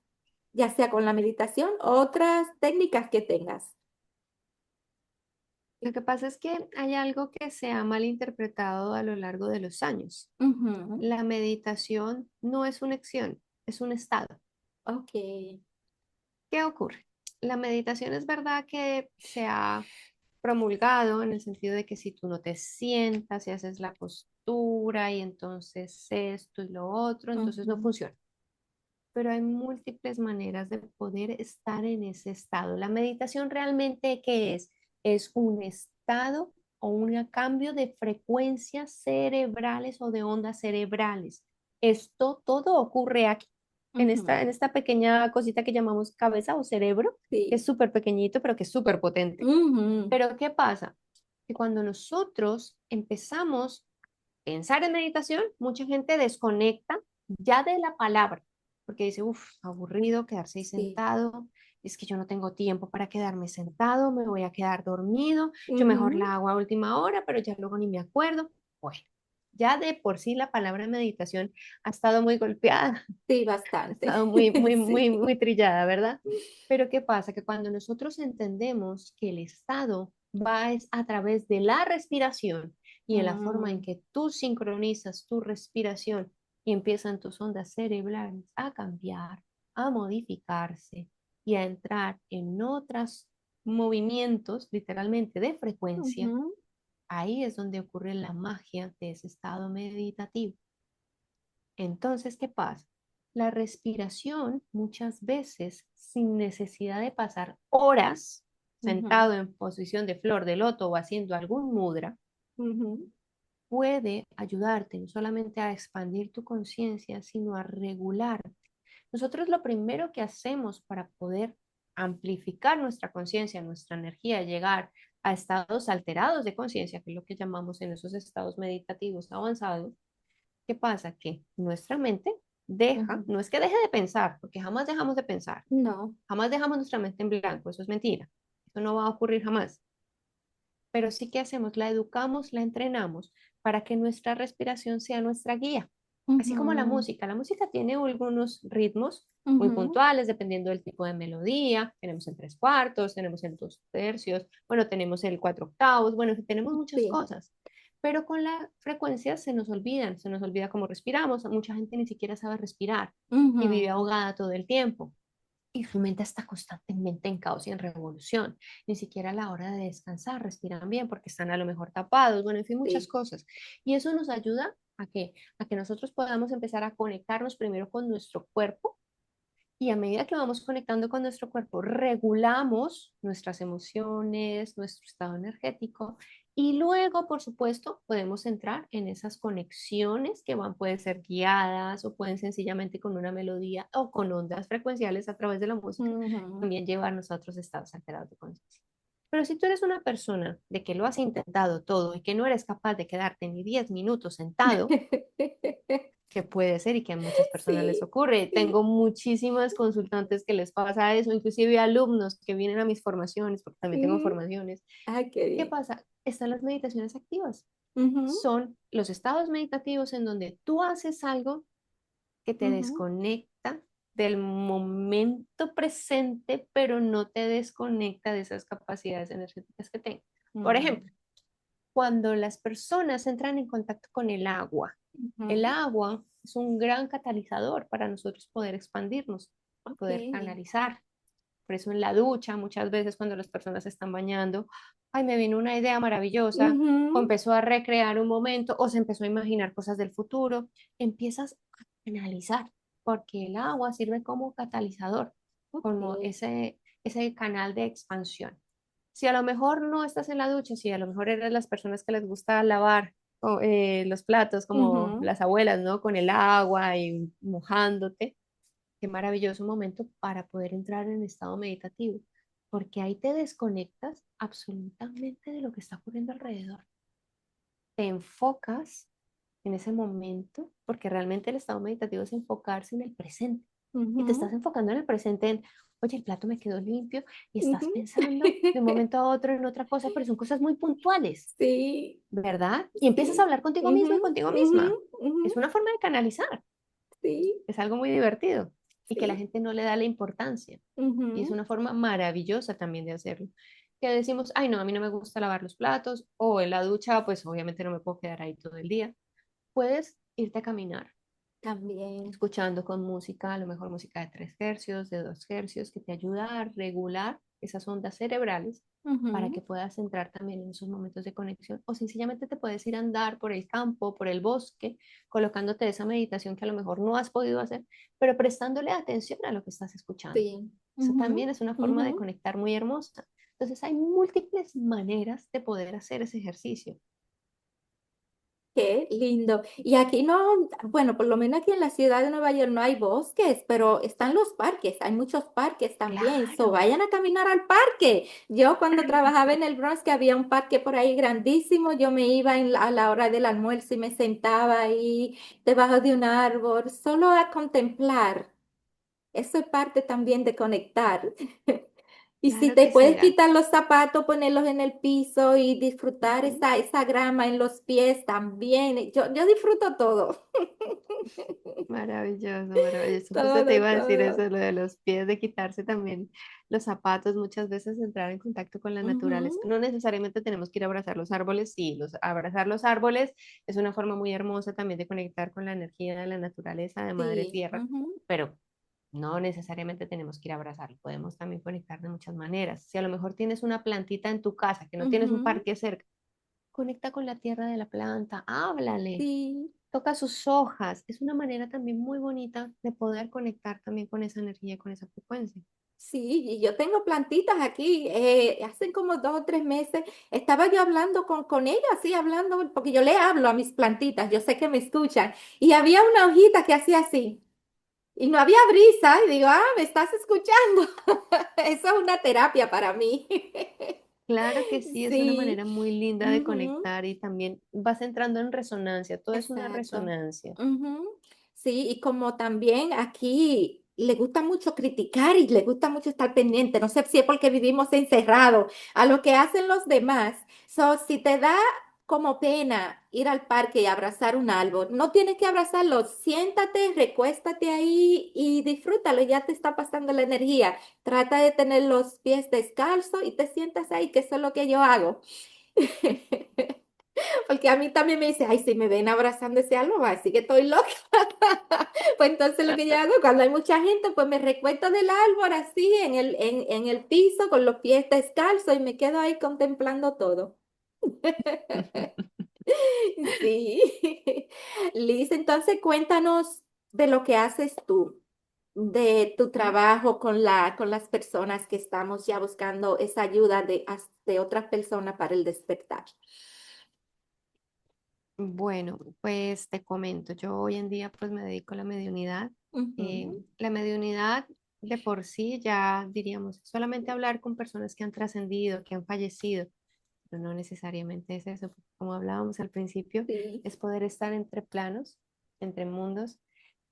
ya sea con la meditación o otras técnicas que tengas? Lo que pasa es que hay algo que se ha malinterpretado a lo largo de los años. Ujú, La meditación no es una acción, es un estado. ok, ¿Qué ocurre? La meditación es verdad que se ha promulgado en el sentido de que si tú no te sientas y haces la postura y entonces esto y lo otro, entonces no ujú, funciona. Pero hay múltiples maneras de poder estar en ese estado. La meditación realmente, ¿qué es? Es un estado o un cambio de frecuencias cerebrales o de ondas cerebrales. Esto todo ocurre aquí, ujú, en esta pequeña cosita que llamamos cabeza o cerebro, que es sí, súper pequeñito, pero que es súper potente. ujú, Pero ¿qué pasa? Que cuando nosotros empezamos pensar en meditación, mucha gente desconecta ya de la palabra, porque dice, uff, aburrido quedarse ahí sí, sentado, es que yo no tengo tiempo para quedarme sentado, me voy a quedar dormido, yo mejor ujú, la hago a última hora, pero ya luego ni me acuerdo. Bueno, ya de por sí la palabra meditación ha estado muy golpeada, sí, ha bastante, estado muy, muy, muy, sí, muy trillada, ¿verdad? Pero ¿qué pasa? Que cuando nosotros entendemos que el estado va es a través de la respiración y en la forma en mm, que tú sincronizas tu respiración y empiezan tus ondas cerebrales a cambiar, a modificarse y a entrar en otros movimientos, literalmente de frecuencia, ujú. ahí es donde ocurre la magia de ese estado meditativo. Entonces, ¿qué pasa? La respiración muchas veces, sin necesidad de pasar horas Ujú, sentado en posición de flor de loto o haciendo algún mudra, ujú, puede ayudarte no solamente a expandir tu conciencia, sino a regular. Nosotros lo primero que hacemos para poder amplificar nuestra conciencia, nuestra energía, llegar a estados alterados de conciencia, que es lo que llamamos en esos estados meditativos avanzados. ¿Qué pasa? Que nuestra mente deja, ujú. no es que deje de pensar, porque jamás dejamos de pensar, No. jamás dejamos nuestra mente en blanco, eso es mentira, eso no va a ocurrir jamás, pero sí que hacemos, la educamos, la entrenamos para que nuestra respiración sea nuestra guía. Así como Ujú, la música tiene algunos ritmos muy ujú. puntuales dependiendo del tipo de melodía, tenemos el tres cuartos, tenemos el dos tercios, bueno, tenemos el cuatro octavos, bueno, tenemos muchas Sí. cosas, pero con la frecuencia se nos olvidan, se nos olvida cómo respiramos, mucha gente ni siquiera sabe respirar y vive Ujú. ahogada todo el tiempo y su mente está constantemente en caos y en revolución. Ni siquiera a la hora de descansar respiran bien porque están a lo mejor tapados, bueno, en fin, muchas Sí. cosas. Y eso nos ayuda a que nosotros podamos empezar a conectarnos primero con nuestro cuerpo y a medida que vamos conectando con nuestro cuerpo, regulamos nuestras emociones, nuestro estado energético y luego, por supuesto, podemos entrar en esas conexiones que van, pueden ser guiadas o pueden sencillamente con una melodía o con ondas frecuenciales a través de la música, Ujú. también llevarnos a otros estados alterados de conciencia. Pero si tú eres una persona de que lo has intentado todo y que no eres capaz de quedarte ni 10 minutos sentado, que puede ser y que a muchas personas les Sí, ocurre. sí. Tengo muchísimas consultantes que les pasa eso, inclusive alumnos que vienen a mis formaciones, porque también tengo Mm. formaciones. Ah, qué ¿Qué bien. pasa? Están las meditaciones activas. Ujú, Son los estados meditativos en donde tú haces algo que te ujú. desconecta del momento presente, pero no te desconecta de esas capacidades energéticas que tengas. Por Mm, ejemplo, cuando las personas entran en contacto con el ujú. agua es un gran catalizador para nosotros poder expandirnos, Ok. poder canalizar. Por eso en la ducha, muchas veces cuando las personas se están bañando, ay, me vino una idea maravillosa, o Ujú. empezó a recrear un momento, o se empezó a imaginar cosas del futuro, empiezas a canalizar, porque el agua sirve como catalizador, Ok. como ese canal de expansión. Si a lo mejor no estás en la ducha, si a lo mejor eres las personas que les gusta lavar los platos como Ujú. las abuelas, ¿no? Con el agua y mojándote, qué maravilloso momento para poder entrar en estado meditativo, porque ahí te desconectas absolutamente de lo que está ocurriendo alrededor. Te enfocas en ese momento, porque realmente el estado meditativo es enfocarse en el presente. Y te estás Ujú. enfocando en el presente, en, oye, el plato me quedó limpio, y estás Ujú. pensando de un momento a otro en otra cosa, pero son cosas muy puntuales, Sí, ¿verdad? Y empiezas a sí. hablar contigo mismo y Ujú, contigo ujú, misma. ujú. Es una forma de canalizar, Sí, es algo muy divertido y que la sí. gente no le da la importancia. Y es Ujú. una forma maravillosa también de hacerlo. Que decimos, ay, no, a mí no me gusta lavar los platos, o en la ducha, pues obviamente no me puedo quedar ahí todo el día. Puedes irte a caminar, También. escuchando con música, a lo mejor música de 3 hercios, de 2 hercios, que te ayuda a regular esas ondas cerebrales para que Ujú. puedas entrar también en esos momentos de conexión. O sencillamente te puedes ir a andar por el campo, por el bosque, colocándote esa meditación que a lo mejor no has podido hacer, pero prestándole atención a lo que estás escuchando. Sí. Eso Ujú, también es una forma de ujú. conectar muy hermosa. Entonces hay múltiples maneras de poder hacer ese ejercicio. Qué lindo. Y aquí no, bueno, por lo menos aquí en la ciudad de Nueva York no hay bosques, pero están los parques, hay muchos parques también. So, Claro. vayan a caminar al parque. Yo cuando trabajaba en el Bronx, que había un parque por ahí grandísimo, yo me iba a la hora del almuerzo y me sentaba ahí debajo de un árbol, solo a contemplar. Eso es parte también de conectar. Y si Claro te que sí, puedes mira. quitar los zapatos, ponerlos en el piso y disfrutar esa grama en los pies también. Yo disfruto todo. Maravilloso, maravilloso. Justo te Todo, iba a decir todo. eso, lo de los pies, de quitarse también los zapatos, muchas veces entrar en contacto con la naturaleza. Ujú, No necesariamente tenemos que ir a abrazar los árboles, sí, abrazar los árboles es una forma muy hermosa también de conectar con la energía de la naturaleza, de Madre sí. Tierra, Ujú, pero no necesariamente tenemos que ir a abrazarlo, podemos también conectar de muchas maneras. Si a lo mejor tienes una plantita en tu casa, que no tienes un ujú, parque cerca, conecta con la tierra de la planta, háblale, sí. toca sus hojas. Es una manera también muy bonita de poder conectar también con esa energía, con esa frecuencia. Sí, y yo tengo plantitas aquí. Hace como 2 o 3 meses estaba yo hablando con ella, así hablando, porque yo le hablo a mis plantitas, yo sé que me escuchan. Y había una hojita que hacía así. Y no había brisa. Y digo, me estás escuchando. Eso es una terapia para mí. Claro que sí, es una Sí. manera muy linda de Ujú. conectar y también vas entrando en resonancia, todo es una Exacto. resonancia. Ujú. Sí, y como también aquí le gusta mucho criticar y le gusta mucho estar pendiente, no sé si es porque vivimos encerrados a lo que hacen los demás. So, si te da como pena ir al parque y abrazar un árbol, no tienes que abrazarlo, siéntate, recuéstate ahí y disfrútalo, ya te está pasando la energía. Trata de tener los pies descalzos y te sientas ahí, que eso es lo que yo hago. Porque a mí también me dice, ay, si me ven abrazando ese árbol, va a decir que estoy loca. Pues entonces lo que yo hago cuando hay mucha gente, pues me recuesto del árbol así en el piso con los pies descalzos y me quedo ahí contemplando todo. Sí. Liz, entonces cuéntanos de lo que haces tú, de tu trabajo con las personas que estamos ya buscando esa ayuda de otras personas para el despertar. Bueno, pues te comento, yo hoy en día pues me dedico a la mediunidad. Ujú. La mediunidad de por sí ya diríamos, solamente hablar con personas que han trascendido, que han fallecido, pero no necesariamente es eso, porque como hablábamos al principio, Sí. es poder estar entre planos, entre mundos,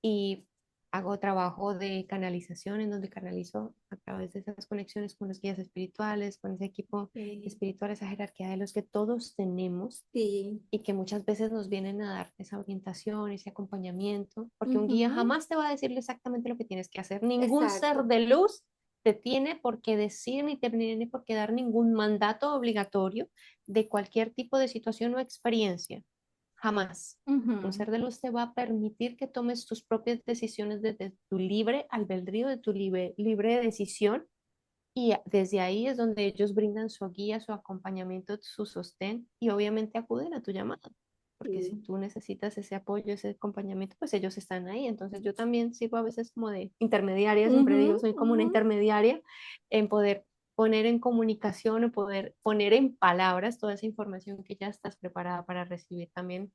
y hago trabajo de canalización en donde canalizo a través de esas conexiones con los guías espirituales, con ese equipo Sí. espiritual, esa jerarquía de los que todos tenemos Sí. y que muchas veces nos vienen a dar esa orientación, ese acompañamiento, porque un guía Ujú. jamás te va a decirle exactamente lo que tienes que hacer. Ningún ser Exacto. de luz te tiene por qué decir ni te tiene por qué dar ningún mandato obligatorio de cualquier tipo de situación o experiencia. Jamás. Un Ujú. ser de luz te va a permitir que tomes tus propias decisiones desde tu libre albedrío, de tu libre decisión y desde ahí es donde ellos brindan su guía, su acompañamiento, su sostén y obviamente acuden a tu llamada. Porque si Sí. tú necesitas ese apoyo, ese acompañamiento, pues ellos están ahí. Entonces yo también sirvo a veces como de intermediaria, siempre Ujú, digo, soy como una ujú. intermediaria en poder poner en comunicación o poder poner en palabras toda esa información que ya estás preparada para recibir también.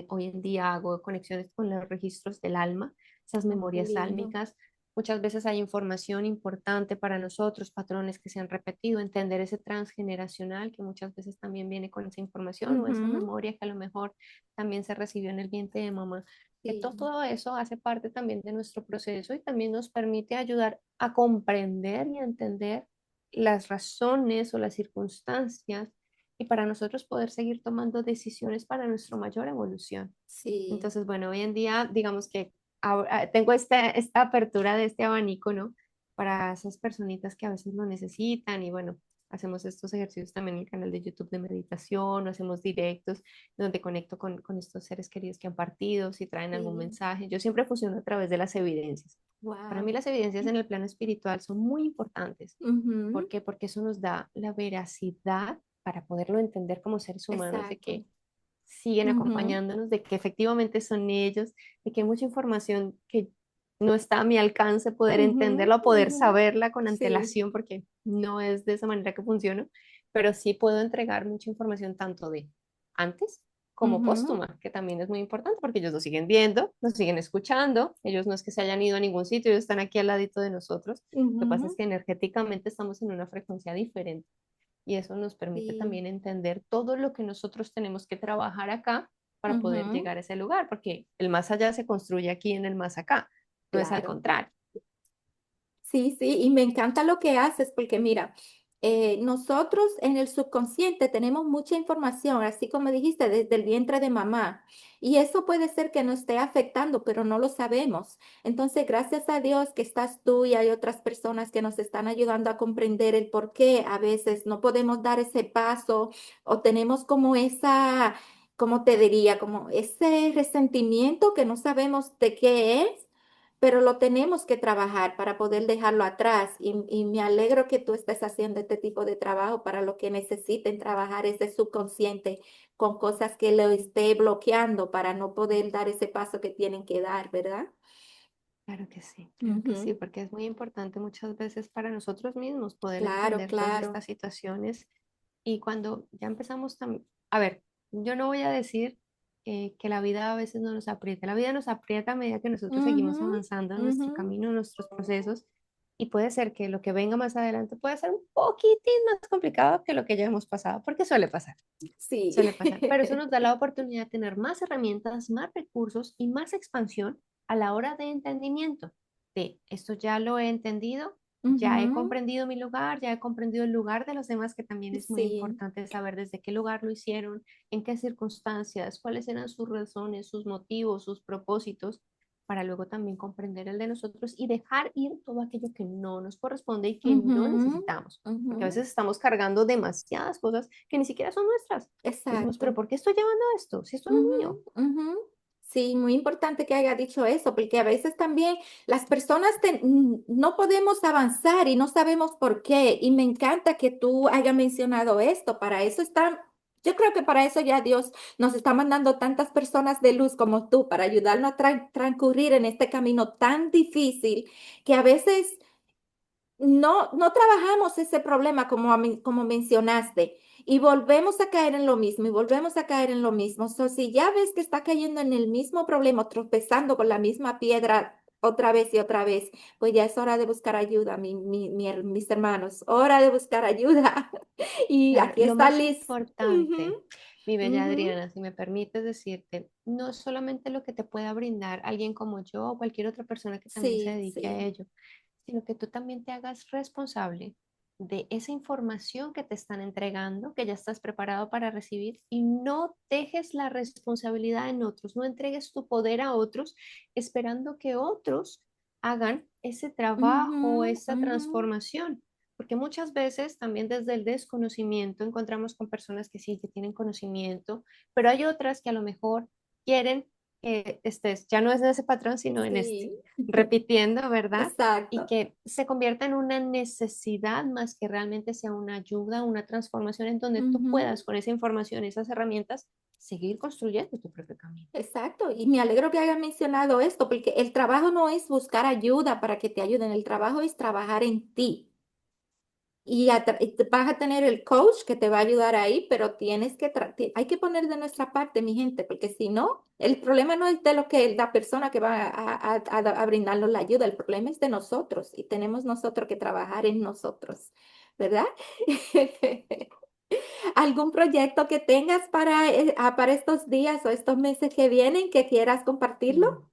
Hoy en día hago conexiones con los registros del alma, esas Oh, qué memorias lindo. sálmicas. Muchas veces hay información importante para nosotros, patrones que se han repetido, entender ese transgeneracional que muchas veces también viene con esa información o esa Ujú. memoria que a lo mejor también se recibió en el vientre de mamá. Que Sí. todo eso hace parte también de nuestro proceso y también nos permite ayudar a comprender y a entender las razones o las circunstancias y para nosotros poder seguir tomando decisiones para nuestra mayor evolución. Sí. Entonces, bueno, hoy en día, digamos que tengo esta apertura de este abanico, ¿no? Para esas personitas que a veces lo necesitan y bueno, hacemos estos ejercicios también en el canal de YouTube de meditación, o hacemos directos donde conecto con estos seres queridos que han partido, si traen algún Sí. mensaje. Yo siempre funciona a través de las evidencias. Para mí Wow. las evidencias en el plano espiritual son muy importantes. ¿Por Ujú. qué? Porque eso nos da la veracidad para poderlo entender como seres humanos, de Exacto. que siguen Ujú. acompañándonos, de que efectivamente son ellos, de que hay mucha información que no está a mi alcance poder Ujú. entenderla o poder Ujú. saberla con Sí. antelación, porque no es de esa manera que funciona, pero sí puedo entregar mucha información tanto de antes como Ujú. póstuma, que también es muy importante porque ellos nos siguen viendo, nos siguen escuchando, ellos no es que se hayan ido a ningún sitio, ellos están aquí al ladito de nosotros. Lo que pasa es Ujú. que energéticamente estamos en una frecuencia diferente y eso nos permite Sí. también entender todo lo que nosotros tenemos que trabajar acá para poder Ujú. llegar a ese lugar, porque el más allá se construye aquí en el más acá, no es al Claro. contrario. Sí, sí, y me encanta lo que haces porque mira, nosotros en el subconsciente tenemos mucha información, así como dijiste, desde el vientre de mamá, y eso puede ser que nos esté afectando, pero no lo sabemos. Entonces, gracias a Dios que estás tú y hay otras personas que nos están ayudando a comprender el por qué a veces no podemos dar ese paso o tenemos como esa, ¿cómo te diría? Como ese resentimiento que no sabemos de qué es, pero lo tenemos que trabajar para poder dejarlo atrás. Y me alegro que tú estés haciendo este tipo de trabajo para lo que necesiten trabajar ese subconsciente con cosas que lo esté bloqueando para no poder dar ese paso que tienen que dar, ¿verdad? claro que sí, Ujú. porque es muy importante muchas veces para nosotros mismos poder Claro, entender todas claro. estas situaciones y cuando ya empezamos también, a ver, yo no voy a decir que la vida a veces no nos aprieta, la vida nos aprieta a medida que nosotros seguimos Ujú, avanzando en ujú. nuestro camino, en nuestros procesos y puede ser que lo que venga más adelante puede ser un poquitín más complicado que lo que ya hemos pasado, porque Sí. suele pasar, pero eso nos da la oportunidad de tener más herramientas, más recursos y más expansión a la hora de entendimiento. De esto ya lo he entendido, ya he Ujú. comprendido mi lugar, ya he comprendido el lugar de los demás, que también es muy Sí. importante saber desde qué lugar lo hicieron, en qué circunstancias, cuáles eran sus razones, sus motivos, sus propósitos, para luego también comprender el de nosotros y dejar ir todo aquello que no nos corresponde y que no Ujú, necesitamos. Porque a ujú. veces estamos cargando demasiadas cosas que ni siquiera son nuestras. Y decimos, pero Exacto. ¿por qué estoy llevando esto? Si esto no es mío. Ujú, ujú. Sí, muy importante que haya dicho eso, porque a veces también las personas no podemos avanzar y no sabemos por qué. Y me encanta que tú hayas mencionado esto. Para eso está, yo creo que para eso ya Dios nos está mandando tantas personas de luz como tú, para ayudarnos a transcurrir en este camino tan difícil que a veces no trabajamos ese problema como mencionaste y volvemos a caer en lo mismo y volvemos a caer en lo mismo. So, si ya ves que está cayendo en el mismo problema, tropezando con la misma piedra otra vez y otra vez, pues ya es hora de buscar ayuda, mis hermanos, hora de buscar ayuda. Y Claro, aquí lo está más Liz. Ujú, importante, mi bella ujú. Adriana, si me permites decirte, no es solamente lo que te pueda brindar alguien como yo o cualquier otra persona que también se Sí, dedique a sí. ello, sino que tú también te hagas responsable de esa información que te están entregando, que ya estás preparado para recibir y no dejes la responsabilidad en otros, no entregues tu poder a otros esperando que otros hagan ese trabajo, Ujú, esa ujú. transformación. Porque muchas veces también desde el desconocimiento encontramos con personas que sí, que tienen conocimiento, pero hay otras que a lo mejor quieren que estés, ya no es en ese patrón, sino en este, Sí, repitiendo, ¿verdad? Y exacto. que se convierta en una necesidad más que realmente sea una ayuda, una transformación en donde tú Ujú. puedas con esa información, esas herramientas, seguir construyendo tu propio camino. Exacto, y me alegro que hayas mencionado esto, porque el trabajo no es buscar ayuda para que te ayuden, el trabajo es trabajar en ti. Vas a tener el coach que te va a ayudar ahí, pero hay que poner de nuestra parte, mi gente, porque si no, el problema no es de lo que la persona que va a brindarnos la ayuda, el problema es de nosotros y tenemos nosotros que trabajar en nosotros, ¿verdad? ¿Algún proyecto que tengas para estos días o estos meses que vienen que quieras compartirlo? Mm.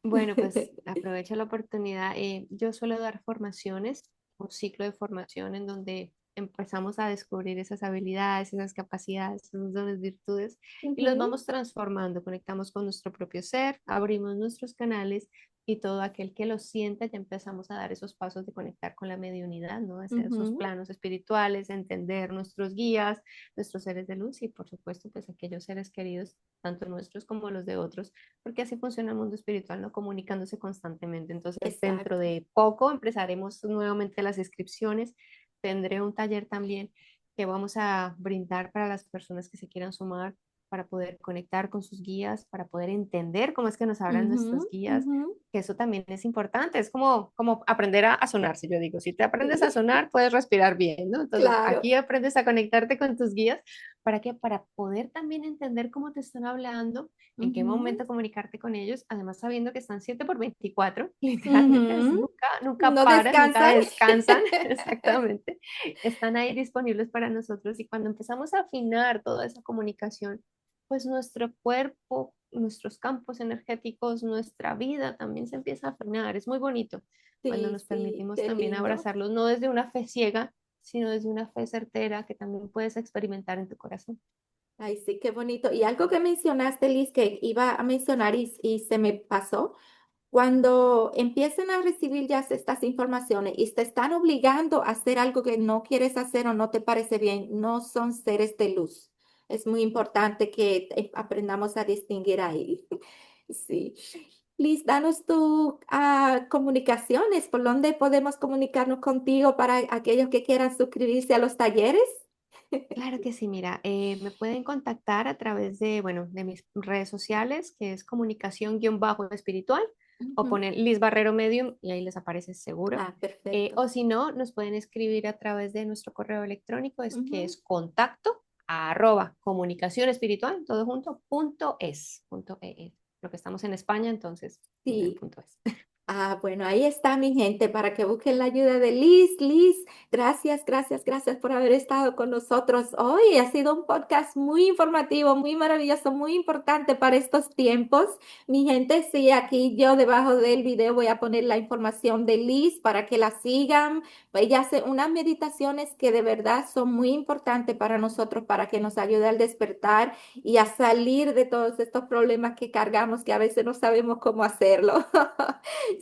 Bueno, pues aprovecho la oportunidad. Yo suelo dar formaciones, un ciclo de formación en donde empezamos a descubrir esas habilidades, esas capacidades, esos dones, virtudes y los Ujú. vamos transformando. Conectamos con nuestro propio ser, abrimos nuestros canales y todo aquel que lo sienta ya empezamos a dar esos pasos de conectar con la mediunidad, ¿no? Hacia esos Ujú. planos espirituales, entender nuestros guías, nuestros seres de luz y por supuesto pues aquellos seres queridos, tanto nuestros como los de otros porque así funciona el mundo espiritual, ¿no? Comunicándose constantemente. Entonces, dentro Exacto. de poco empezaremos nuevamente las inscripciones. Tendré un taller también que vamos a brindar para las personas que se quieran sumar para poder conectar con sus guías, para poder entender cómo es que nos hablan Ujú, nuestros guías, ujú. que eso también es importante, es como aprender a sonarse, yo digo, si te aprendes a Sí, sonar, puedes respirar bien, ¿no? Entonces, claro. aquí aprendes a conectarte con tus guías, ¿para qué? Para poder también entender cómo te están hablando en qué Ujú, momento comunicarte con ellos, además sabiendo que están 7 por 24 literalmente, ujú. nunca No paran, nunca descansan. descansan, exactamente, están ahí disponibles para nosotros y cuando empezamos a afinar toda esa comunicación, pues nuestro cuerpo, nuestros campos energéticos, nuestra vida también se empieza a afinar, es muy bonito cuando Sí, nos sí, permitimos qué también lindo. abrazarlos, no desde una fe ciega, sino desde una fe certera que también puedes experimentar en tu corazón. Ay, sí, qué bonito. Y algo que mencionaste, Liz, que iba a mencionar y se me pasó, cuando empiecen a recibir ya estas informaciones y te están obligando a hacer algo que no quieres hacer o no te parece bien, no son seres de luz. Es muy importante que aprendamos a distinguir ahí. Sí. Liz, danos tus comunicaciones, por dónde podemos comunicarnos contigo para aquellos que quieran suscribirse a los talleres. Claro que sí, mira, me pueden contactar a través de, bueno, de mis redes sociales, que es comunicación-espiritual, o Ujú. poner Liz Barrero Medium y ahí les aparece seguro. Ah, perfecto. O si no, nos pueden escribir a través de nuestro correo electrónico, que Ujú. es contacto @ todo junto, .es. Lo que estamos en España, entonces, el Sí. punto es. Ah, bueno, ahí está mi gente para que busquen la ayuda de Liz. Liz, gracias, gracias, gracias por haber estado con nosotros hoy. Ha sido un podcast muy informativo, muy maravilloso, muy importante para estos tiempos. Mi gente, sí, aquí yo debajo del video voy a poner la información de Liz para que la sigan. Ella hace unas meditaciones que de verdad son muy importantes para nosotros, para que nos ayude al despertar y a salir de todos estos problemas que cargamos que a veces no sabemos cómo hacerlo.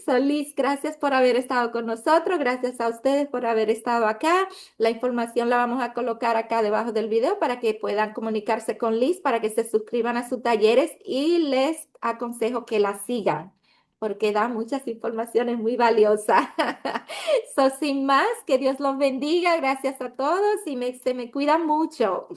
Solís, gracias por haber estado con nosotros, gracias a ustedes por haber estado acá. La información la vamos a colocar acá debajo del video para que puedan comunicarse con Liz, para que se suscriban a sus talleres y les aconsejo que la sigan porque da muchas informaciones muy valiosas. So, sin más, que Dios los bendiga, gracias a todos y se me cuidan mucho.